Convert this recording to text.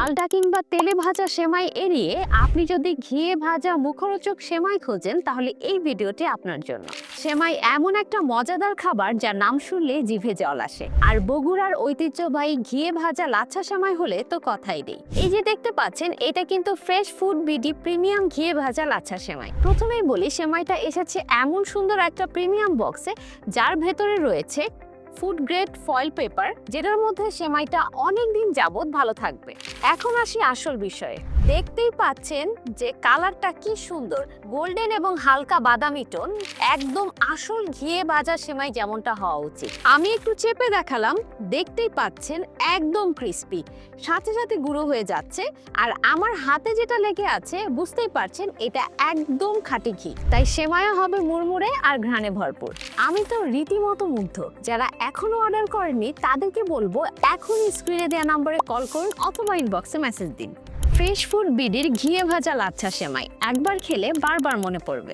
ডালডা কিংবা তেলে ভাজা সেমাই এড়িয়ে আপনি যদি ঘিয়ে ভাজা মুখরোচক সেমাই খোঁজেন তাহলে এই ভিডিওটি আপনার জন্য। সেমাই এমন একটা মজাদার খাবার যার নাম শুনলে জিভে জল আসে, আর বগুড়ার ঐতিহ্যবাহী ঘিয়ে ভাজা লাচ্ছা সেমাই হলে তো কথাই নেই। এই যে দেখতে পাচ্ছেন, এটা কিন্তু ফ্রেশ ফুড বিডি প্রিমিয়াম ঘিয়ে ভাজা লাচ্ছা সেমাই। প্রথমেই বলি, সেমাইটা এসেছে এমন সুন্দর একটা প্রিমিয়াম বক্সে, যার ভেতরে রয়েছে ফুড গ্রেড ফয়েল পেপার, যেটার মধ্যে সেমাইটা অনেক দিন যাবত ভালো থাকবে। এখন আসি আসল বিষয়ে। দেখতেই পাচ্ছেন যে কালারটা কি সুন্দর, গোল্ডেন এবং হালকা বাদামি টোন, একদম আসল ঘিয়ে ভাজা সেমাই যেমনটা হওয়া উচিত। আমি একটু চেপে দেখালাম, দেখতেই পাচ্ছেন একদম ক্রিস্পি, সাথে সাথে গুঁড়ো হয়ে যাচ্ছে। আর আমার হাতে যেটা লেগে আছে বুঝতেই পারছেন এটা একদম খাঁটি ঘি, তাই সেমাইও হবে মুড়মুড়ে আর ঘ্রাণে ভরপুর। আমি তো রীতিমতো মুগ্ধ। যারা এখনো অর্ডার করেননি তাদেরকে বলবো এখনই স্ক্রিনে দেওয়া নম্বরে কল করুন অথবা ইনবক্সে মেসেজ দিন। ফ্রেশ ফুড বিডির ঘিয়ে ভাজা লাচ্ছা সেমাই একবার খেলে বারবার মনে পড়বে।